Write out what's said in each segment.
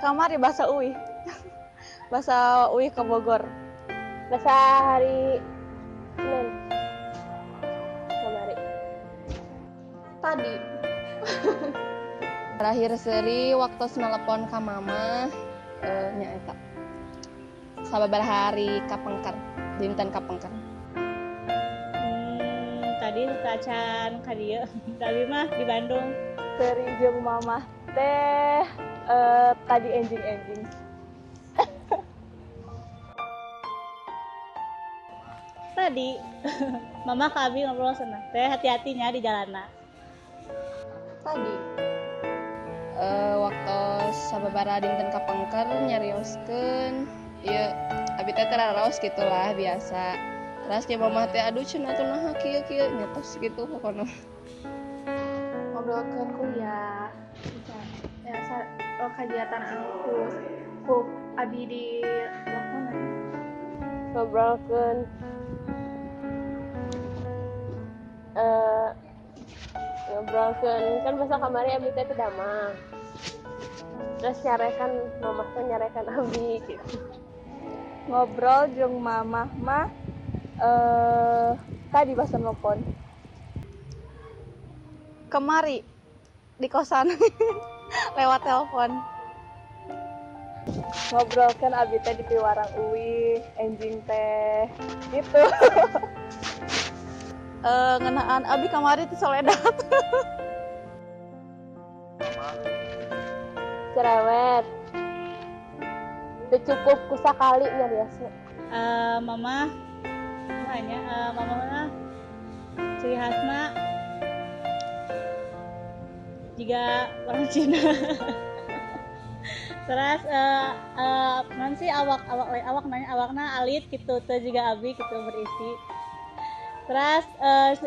Kamari bahasa Uwi. Bahasa Uwi ke Bogor. Bahasa hari Senin. Kamari. Tadi. Terakhir seri waktu nelepon ka mama nyaeta. Sababaraha hari kapengker, dinten kapengker. Tadi kacan ka dieu. Tapi mah di Bandung. Seri jeung mamah teh tadi enjing-enjing. Tadi mama kami ngobrol senang. Teh hati-hatinya di jalanan. Tadi Waktu sababaraha dinten kapengker nyarioskeun ieu abi teh teraraos gitulah biasa. Terus nya mama teh aduh cenah atuh naha kieu nyatos gitu pokona. Ngobrolkeun kuliah ya kegiatan anu ku abi di lakonan Ngobrolkeun ngobrolkeun kan bahasa kamari abi teh teu damang. Terus nyarekan mamah teh nyarekan abi gitu. ngobrol jeung mamah mah tadi bahasa telepon. Kemari di kosan lewat telepon. Ngobrolkan abi teh di Piwarang Uwi, enjing teh gitu. Ngeunaan abi kamari ti Soledad. Cerewet. Teu cukup ku sakali nya biasa. Mama mah ciri khasna juga orang Cina. Terus non sih awak nanya awakna alit gitu teh juga abi gitu berisi. Terus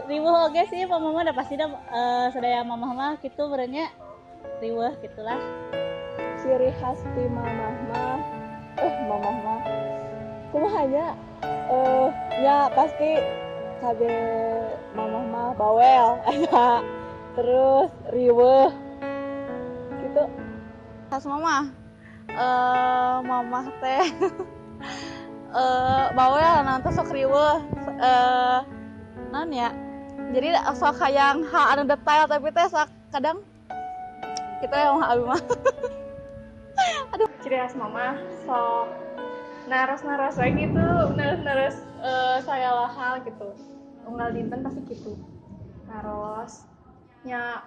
riweuh oge sih mama udah pasti dah sadaya mamah mah gitu berenya riweuh gitulah. Ciri khas di mamah mah kumahanya nya pasti kabe mamah mah bawel aya terus riweuh gitu. Khas mamah mamah teh bawel nanti sok riweuh naon ya, jadi sok hayang anu detail tapi teh kadang kita yang abi mah. Aduh, ciri khas mama sok naros wae gitu, naros segala hal gitu. Unggal dinten pasti gitu. Naros nya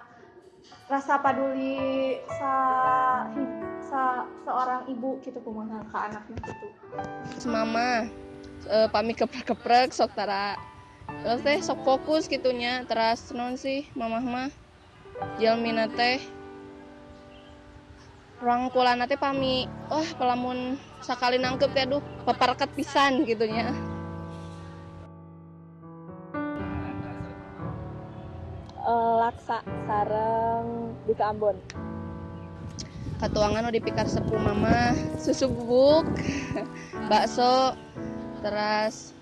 rasa peduli seorang ibu gitu kumaha ka anaknya gitu. Mama pami keprek-keprek sok tara terus teh sok fokus gitunya. Terus non sih mamah mah jalmina teh rangkulana teh pami pelamun sakali nangkep teh aduh papareket pisan gitunya. laksa sareng di Ambon. Katuangan udah dipikar sepuh mama, susu bubuk, bakso, terus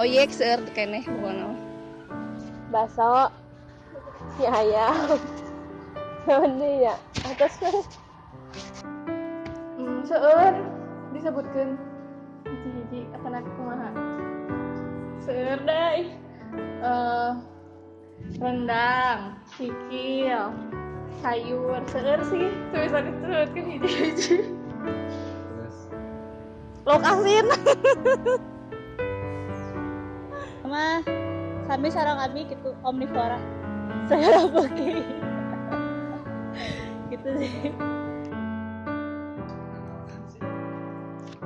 oyek seueur keneh pokona. Baso si ayam. Naon ya? Atas Seueur disebutkeun hiji-hiji akan kumaha. Seueur dai. Rendang, kikil, sayur, seueur sih tulisan disebutkeun hiji-hiji. Lauk asin. Mama kami sareng abi gitu omnivora. Saya pakai gitu sih.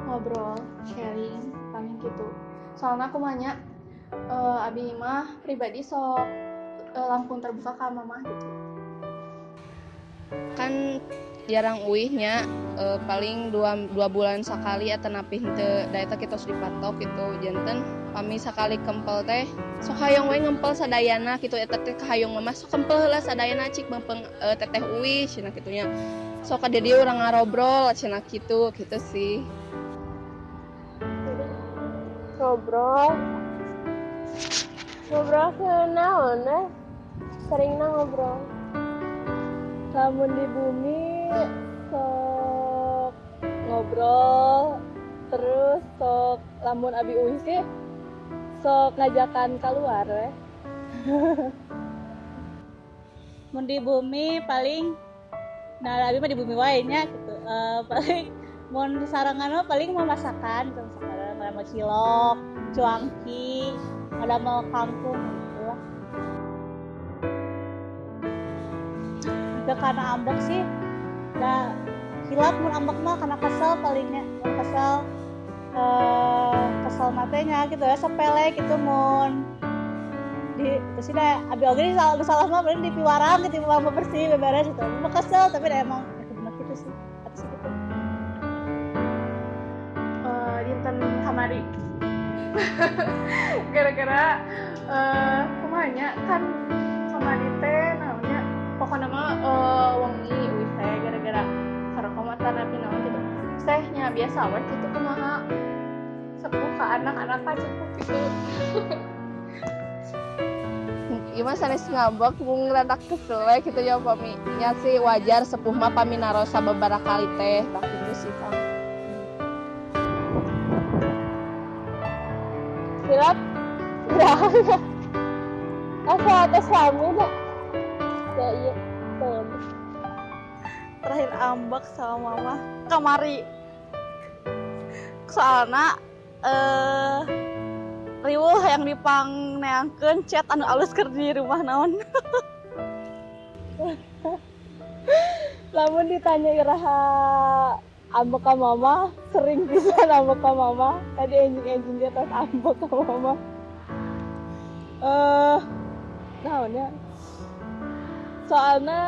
Ngobrol, sharing, paling gitu. Soalnya aku banyak abi mah pribadi sok langsung terbuka ke mama gitu. Kan jarang uihnya paling dua bulan sekali atau napi henteu da eta kita harus dipatok gitu janten pami sakali kempel teh sok hayang we ngempel sadayana gitu eta teh kahayang mama sok kempel heula sadayana cik bempeng teteh uih cenah kitunya sok ka dieu urang ngarobrol cenah gitu sih. ngobrol ke naon seringna ngobrol. Lamun di bumi sok ngobrol terus sok lamun abi uih sih sok ngajakan keluar weh. Mun di bumi paling nah abi mah di bumi wae nya gitu. Paling mun di sarangan mah paling mau masakan gitu, masakan ada mau cilok, cuangki, ada mau kangkung gitu lah. Itu karena ambek sih nah hilap mun ambek mah karena kesel palingnya mun kesel matenya gitu ya sepele gitu mun di terus dah abi oge salah mah paling di piwarang gitu mau bersih beberes gitu mau kesel tapi dah emang ya bener gitu sih atas gitu Dinten kamari gara-gara kumanya kan kamari teh namanya pokoknya mah wangi uih teh gara-gara karokomatan api naon gitu tehnya biasa awet gitu kumaha sepuh ke anak-anak kan sepuh gitu. Gimana sanes ngambek mung rada kesel we gitu ya pami. Nya sih wajar sepuh mah pami narosa beberapa kali teh tak gitu sih Kang. Silap apa atas kamu dah ya iya ngambek. Terakhir ambek sama mama kamari soalna riweuh yang dipangneangkeun chat anu alus keur di rumah naon. Lamun ditanya iraha ambek ka mama sering pisan ambek ka mama tadi enjing dia tas ambek ka mama naonnya soalnya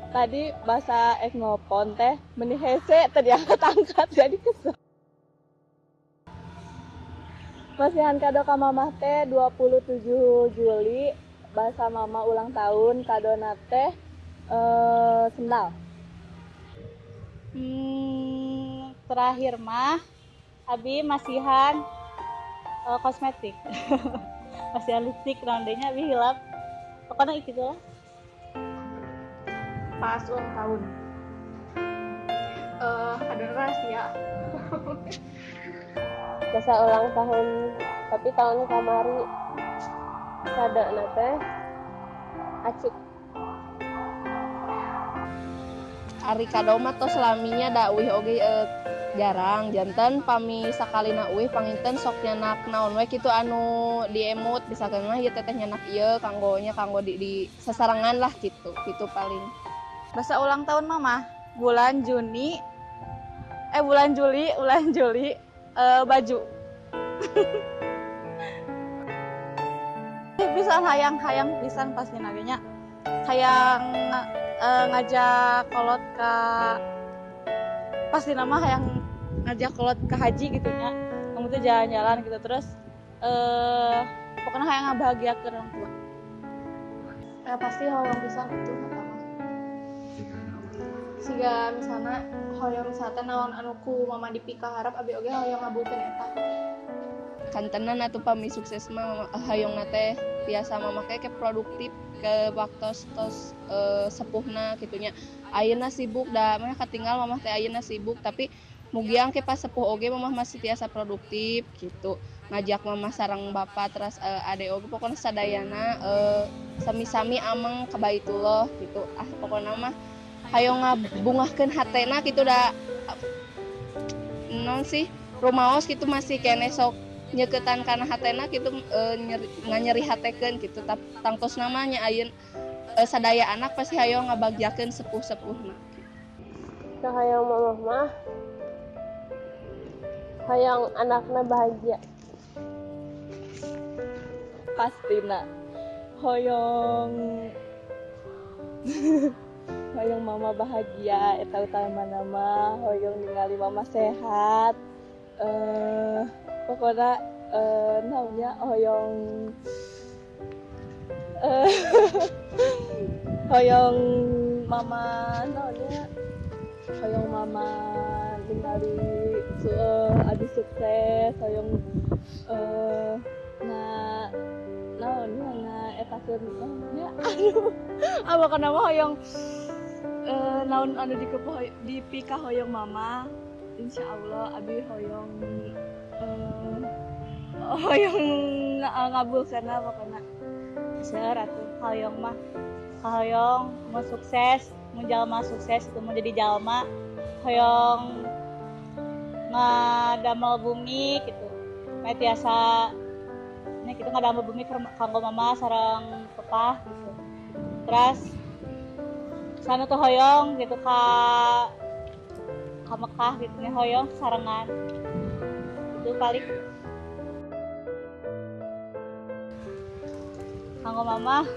tadi bahasa ngopon teh meni hese tadi angkat jadi kesel. Masihan kado ka mama teh 27 Juli bahasa mama ulang tahun kadona teh sendal. Terakhir mah abi masihan kosmetik masihan lipstik rondenya abi hilap pokoknya gitu lah. Pas ulang tahun ada rahasia Masa ulang tahun tapi tahun kamari kada teh acuk Ari kado mah tos laminya da uih oge jarang janten pami sakalina uih panginten sok nyanak naon we kitu anu diemut misalkan mah ieu teteh nyanak ieu kanggo di sasarangan lah gitu paling. Bahasa ulang tahun mama bulan Juli baju. Pisan hayang pisan pasti nagenya hayang ngajak kolot ka pasti nama hayang ngajak kolot ke haji gitunya kamu tuh jalan-jalan gitu terus pokoknya hayang ngabahagiakeun orang tua. Pasti hoyong pisan itu pertama siga misalnya hoyong misalnya naon anu ku mama dipika harap abi oge hoyong ngabulkeun eta Kantenan atuh pami sukses mah hayong teh biasa mama ke produktif ke waktu tos sepuhna gitunya ayeuna sibuk da mah katinggal mama teh ayeuna sibuk tapi mugiang ke pas sepuh oge mama masih tiasa produktif gitu ngajak mama sareng bapak terus ade oge pokoknya sadayana sami-sami ameng ka Baitullah gitu pokoknya mah hayong ngabungahkeun hatena gitu da non sih rumaos gitu masih kene sok nyeketan kana hatena gitu nyeri hatekeun gitu tangtos namanya ayeun sadaya anak pasti hayong ngabagyakeun sepuh-sepuhna. Nah, hayang mama mah hayang anakna bahagia. Pastina hoyong hoyong mama bahagia eta utama nama hoyong ningali mama sehat pokoknya naonnya hoyong hoyong mama naonnya hoyong mama ningali adi sukses hoyong naonnya eta keur naonnya aduh apa kana mah hoyong naon anu dipika hoyong mama, insya Allah abi hoyong hoyong ngabul karena pokoknya seueur atuh hoyong mah hoyong mau sukses, mau jalma sukses itu mau jadi jalma hoyong ngadamel bumi gitu. Meh tiasa nya kitu ngadamel bumi kanggo mama sareng papa gitu. Terus sana tuh hoyong gitu ka Mekah gitu nya hoyong sarengan. Itu paling kanggo mama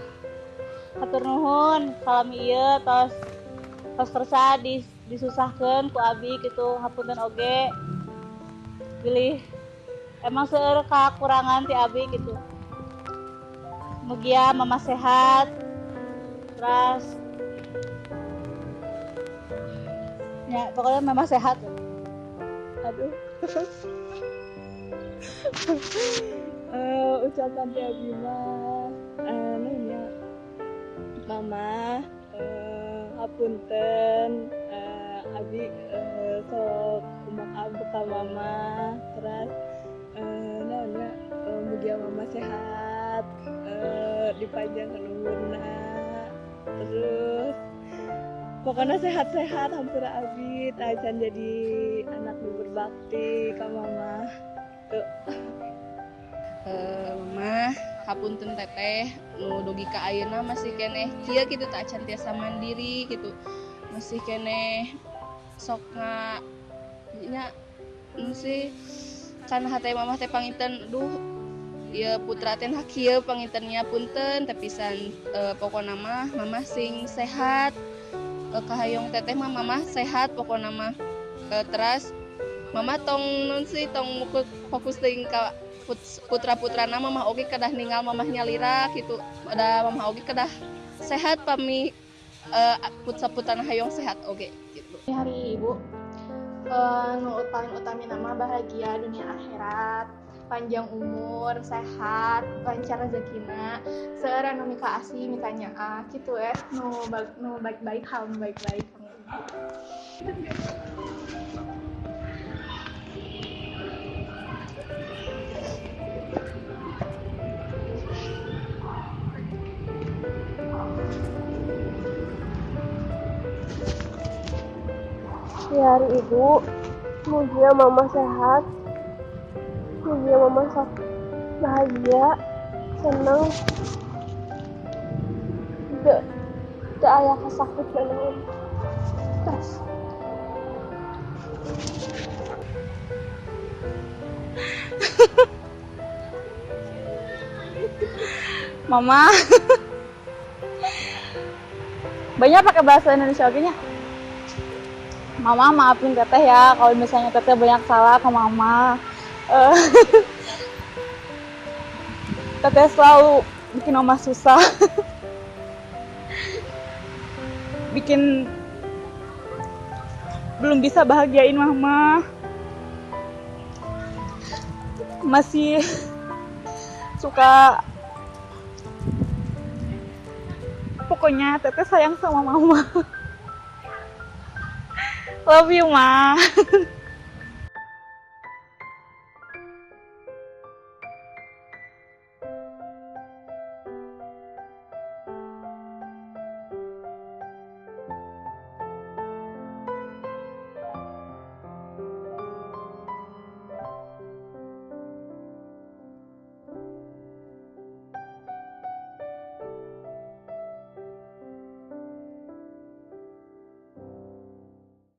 hatur nuhun salami ieu tos tersa disusahkeun ku abi gitu hapunten oge pilih emang seueur kakurangan ti abi gitu mugia mama sehat terus ya pokoknya mama sehat aduh ucapan ti abi mah nanya mama hapunten abi sok umak abu ka mama terus nanya mugia mama sehat dipanjangkan umurna terus pokoknya sehat-sehat hampir abi tajan jadi anak berbakti ka mama tuh. Mama hapunten teteh nu dugi ka ayeuna masih keneh kieu kitu tak acan tiasa mandiri gitu masih keneh sok nya sih kan hate mama teh panginten duh ieu putra teh kieu pangintennya punten tepisan pokona mah mama sing sehat kahayong teteh mah mama sehat pokona mah terus mama tong non sih tong fokus teuing ka putra-putrana mamah oge kedah ninggal mamahnya lira gitu ada mamah oge kedah sehat pami putra-putrana hayong sehat oge gitu. Hari Ibu nu paling utami nama bahagia dunia akhirat, panjang umur, sehat, lancar rezekina, seueur anu mika asih mika nyaa kitu nu baik-baik hal nu baik-baik. Ya hari ibu, mugia mama sehat, mugia mama bahagia, senang, tidak ayah kesakit dan stres. Mama banyak pakai bahasa Indonesia oke nya. Mama maafin teteh ya kalau misalnya teteh banyak salah ke mama. Teteh selalu bikin mama susah. Bikin belum bisa bahagiain mama. Masih suka pokoknya teteh sayang sama mama. Love you, Ma.